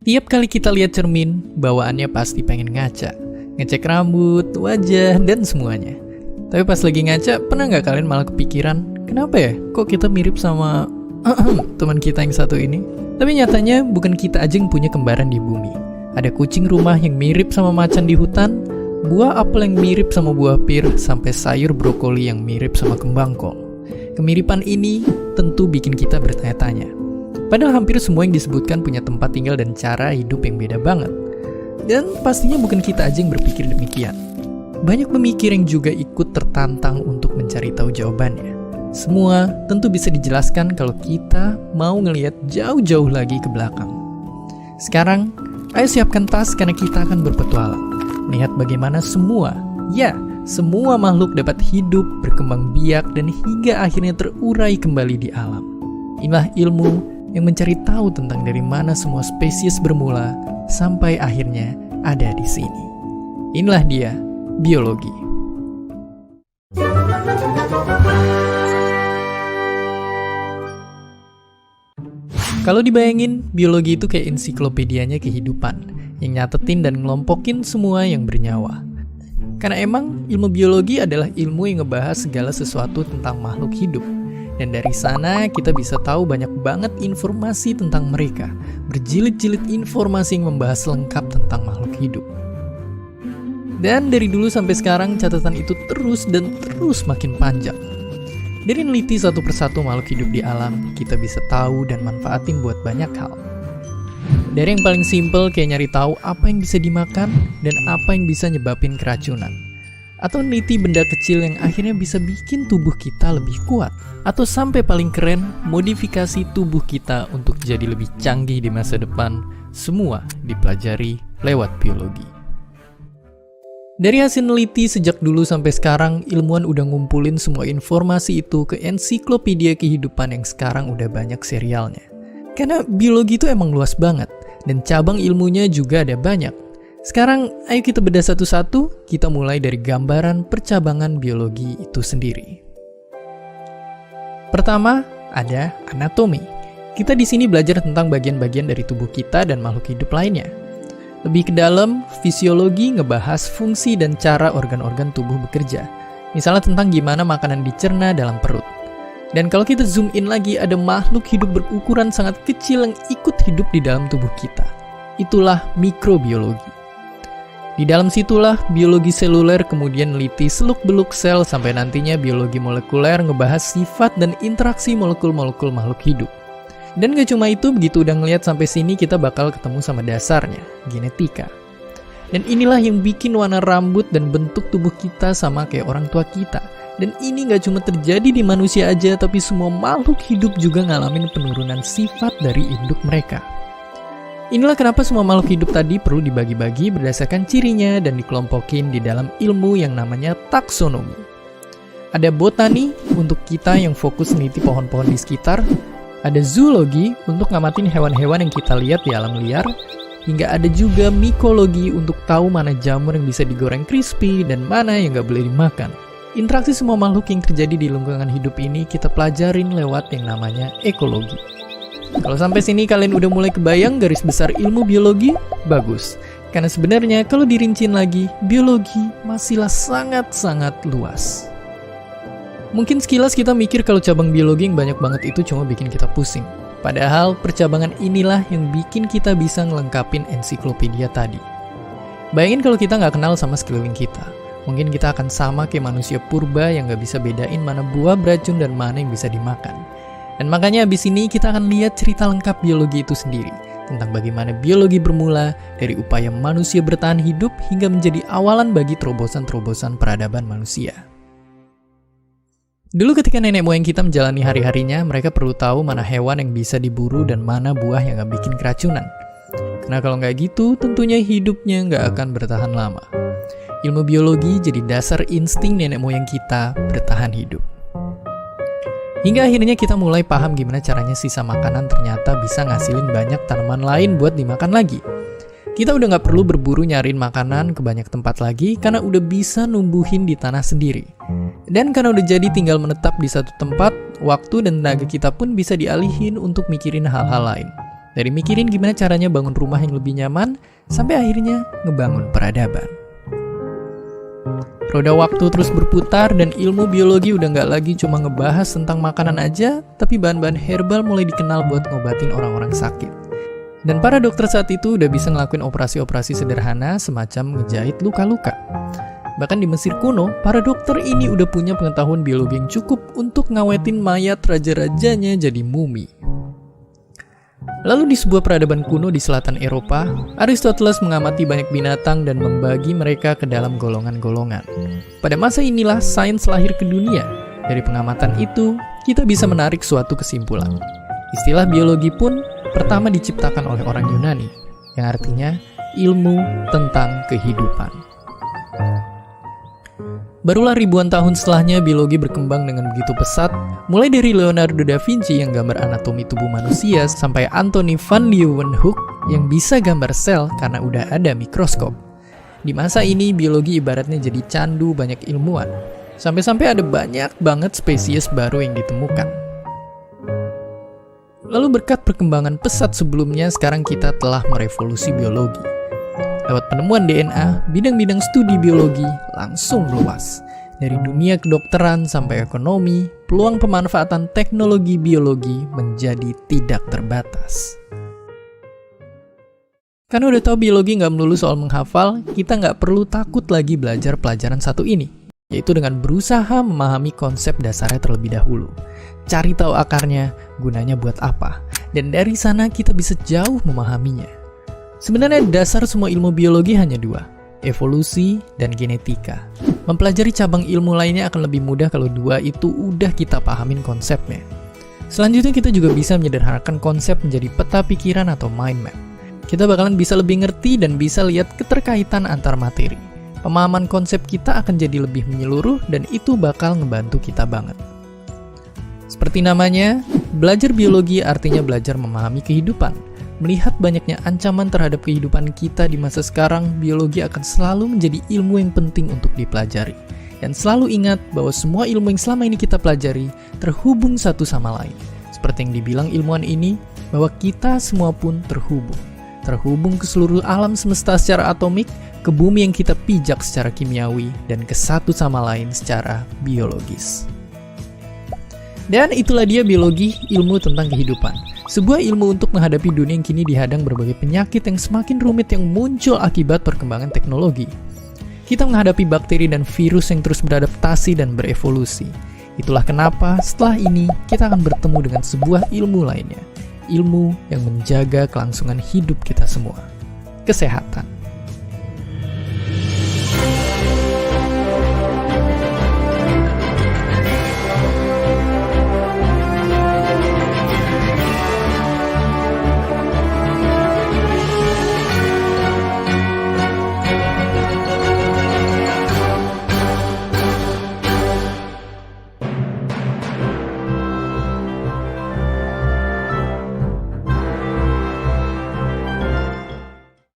Tiap kali kita lihat cermin, bawaannya pasti pengen ngaca. Ngecek rambut, wajah, dan semuanya. Tapi pas lagi ngaca, pernah nggak kalian malah kepikiran, kenapa ya kok kita mirip sama teman kita yang satu ini? Tapi nyatanya bukan kita aja yang punya kembaran di bumi. Ada kucing rumah yang mirip sama macan di hutan, buah apel yang mirip sama buah pir, sampai sayur brokoli yang mirip sama kembang kol. Kemiripan ini tentu bikin kita bertanya-tanya. Padahal hampir semua yang disebutkan punya tempat tinggal dan cara hidup yang beda banget. Dan pastinya bukan kita aja yang berpikir demikian. Banyak pemikir yang juga ikut tertantang untuk mencari tahu jawabannya. Semua tentu bisa dijelaskan kalau kita mau ngelihat jauh-jauh lagi ke belakang. Sekarang, ayo siapkan tas karena kita akan berpetualang. Lihat bagaimana semua makhluk dapat hidup, berkembang biak, dan hingga akhirnya terurai kembali di alam. Inilah ilmu yang mencari tahu tentang dari mana semua spesies bermula sampai akhirnya ada di sini. Inilah dia, biologi. Kalau dibayangin, biologi itu kayak ensiklopedianya kehidupan, yang nyatetin dan ngelompokin semua yang bernyawa. Karena emang ilmu biologi adalah ilmu yang ngebahas segala sesuatu tentang makhluk hidup. Dan dari sana kita bisa tahu banyak banget informasi tentang mereka. Berjilid-jilid informasi yang membahas lengkap tentang makhluk hidup. Dan dari dulu sampai sekarang catatan itu terus makin panjang. Dari neliti satu persatu makhluk hidup di alam, kita bisa tahu dan manfaatin buat banyak hal. Dari yang paling simpel kayak nyari tahu apa yang bisa dimakan dan apa yang bisa nyebabin keracunan. Atau neliti benda kecil yang akhirnya bisa bikin tubuh kita lebih kuat. Atau sampai paling keren, modifikasi tubuh kita untuk jadi lebih canggih di masa depan. Semua dipelajari lewat biologi. Dari hasil neliti sejak dulu sampai sekarang, ilmuwan udah ngumpulin semua informasi itu ke ensiklopedia kehidupan yang sekarang udah banyak serialnya. Karena biologi itu emang luas banget, dan cabang ilmunya juga ada banyak. Sekarang, ayo kita bedah satu-satu, kita mulai dari gambaran percabangan biologi itu sendiri. Pertama, ada anatomi. Kita di sini belajar tentang bagian-bagian dari tubuh kita dan makhluk hidup lainnya. Lebih ke dalam, fisiologi ngebahas fungsi dan cara organ-organ tubuh bekerja. Misalnya tentang gimana makanan dicerna dalam perut. Dan kalau kita zoom in lagi, ada makhluk hidup berukuran sangat kecil yang ikut hidup di dalam tubuh kita. Itulah mikrobiologi. Di dalam situlah biologi seluler kemudian neliti seluk-beluk sel sampai nantinya biologi molekuler ngebahas sifat dan interaksi molekul-molekul makhluk hidup. Dan gak cuma itu, begitu udah ngeliat sampai sini kita bakal ketemu sama dasarnya, genetika. Dan inilah yang bikin warna rambut dan bentuk tubuh kita sama kayak orang tua kita. Dan ini gak cuma terjadi di manusia aja, tapi semua makhluk hidup juga ngalamin penurunan sifat dari induk mereka. Inilah kenapa semua makhluk hidup tadi perlu dibagi-bagi berdasarkan cirinya dan dikelompokin di dalam ilmu yang namanya taksonomi. Ada botani untuk kita yang fokus meneliti pohon-pohon di sekitar, ada zoologi untuk ngamatin hewan-hewan yang kita lihat di alam liar, hingga ada juga mikologi untuk tahu mana jamur yang bisa digoreng crispy dan mana yang gak boleh dimakan. Interaksi semua makhluk yang terjadi di lingkungan hidup ini kita pelajarin lewat yang namanya ekologi. Kalau sampai sini kalian udah mulai kebayang garis besar ilmu biologi? Bagus. Karena sebenarnya kalau dirincin lagi, biologi masihlah sangat-sangat luas. Mungkin sekilas kita mikir kalau cabang biologi yang banyak banget itu cuma bikin kita pusing. Padahal percabangan inilah yang bikin kita bisa ngelengkapin ensiklopedia tadi. Bayangin kalau kita nggak kenal sama sekeliling kita. Mungkin kita akan sama kayak manusia purba yang nggak bisa bedain mana buah beracun dan mana yang bisa dimakan. Dan makanya abis ini kita akan lihat cerita lengkap biologi itu sendiri. Tentang bagaimana biologi bermula dari upaya manusia bertahan hidup hingga menjadi awalan bagi terobosan-terobosan peradaban manusia. Dulu ketika nenek moyang kita menjalani hari-harinya, mereka perlu tahu mana hewan yang bisa diburu dan mana buah yang gak bikin keracunan. Karena kalau nggak gitu, tentunya hidupnya nggak akan bertahan lama. Ilmu biologi jadi dasar insting nenek moyang kita bertahan hidup. Hingga akhirnya kita mulai paham gimana caranya sisa makanan ternyata bisa ngasilin banyak tanaman lain buat dimakan lagi. Kita udah nggak perlu berburu nyariin makanan ke banyak tempat lagi karena udah bisa numbuhin di tanah sendiri. Dan karena udah jadi tinggal menetap di satu tempat, waktu dan tenaga kita pun bisa dialihin untuk mikirin hal-hal lain. Dari mikirin gimana caranya bangun rumah yang lebih nyaman, sampai akhirnya ngebangun peradaban. Roda waktu terus berputar dan ilmu biologi udah nggak lagi cuma ngebahas tentang makanan aja, tapi bahan-bahan herbal mulai dikenal buat ngobatin orang-orang sakit. Dan para dokter saat itu udah bisa ngelakuin operasi-operasi sederhana semacam ngejahit luka-luka. Bahkan di Mesir kuno, para dokter ini udah punya pengetahuan biologi yang cukup untuk ngawetin mayat raja-rajanya jadi mumi. Lalu di sebuah peradaban kuno di selatan Eropa, Aristoteles mengamati banyak binatang dan membagi mereka ke dalam golongan-golongan. Pada masa inilah sains lahir ke dunia. Dari pengamatan itu, kita bisa menarik suatu kesimpulan. Istilah biologi pun pertama diciptakan oleh orang Yunani, yang artinya ilmu tentang kehidupan. Barulah ribuan tahun setelahnya biologi berkembang dengan begitu pesat, mulai dari Leonardo da Vinci yang gambar anatomi tubuh manusia sampai Anthony van Leeuwenhoek yang bisa gambar sel karena udah ada mikroskop. Di masa ini biologi ibaratnya jadi candu banyak ilmuwan, sampai-sampai ada banyak banget spesies baru yang ditemukan. Lalu berkat perkembangan pesat sebelumnya, sekarang kita telah merevolusi biologi. Lewat penemuan DNA, bidang-bidang studi biologi langsung meluas. Dari dunia kedokteran sampai ekonomi, peluang pemanfaatan teknologi biologi menjadi tidak terbatas. Karena udah tahu biologi nggak melulu soal menghafal, kita nggak perlu takut lagi belajar pelajaran satu ini, yaitu dengan berusaha memahami konsep dasarnya terlebih dahulu. Cari tahu akarnya, gunanya buat apa, dan dari sana kita bisa jauh memahaminya. Sebenarnya dasar semua ilmu biologi hanya dua, evolusi dan genetika. Mempelajari cabang ilmu lainnya akan lebih mudah kalau dua itu udah kita pahamin konsepnya. Selanjutnya kita juga bisa menyederhanakan konsep menjadi peta pikiran atau mind map. Kita bakalan bisa lebih ngerti dan bisa lihat keterkaitan antar materi. Pemahaman konsep kita akan jadi lebih menyeluruh dan itu bakal ngebantu kita banget. Seperti namanya, belajar biologi artinya belajar memahami kehidupan. Melihat banyaknya ancaman terhadap kehidupan kita di masa sekarang, biologi akan selalu menjadi ilmu yang penting untuk dipelajari. Dan selalu ingat bahwa semua ilmu yang selama ini kita pelajari terhubung satu sama lain. Seperti yang dibilang ilmuwan ini, bahwa kita semua pun terhubung. Terhubung ke seluruh alam semesta secara atomik, ke bumi yang kita pijak secara kimiawi, dan ke satu sama lain secara biologis. Dan itulah dia biologi, ilmu tentang kehidupan. Sebuah ilmu untuk menghadapi dunia yang kini dihadang berbagai penyakit yang semakin rumit yang muncul akibat perkembangan teknologi. Kita menghadapi bakteri dan virus yang terus beradaptasi dan berevolusi. Itulah kenapa setelah ini kita akan bertemu dengan sebuah ilmu lainnya. Ilmu yang menjaga kelangsungan hidup kita semua. Kesehatan.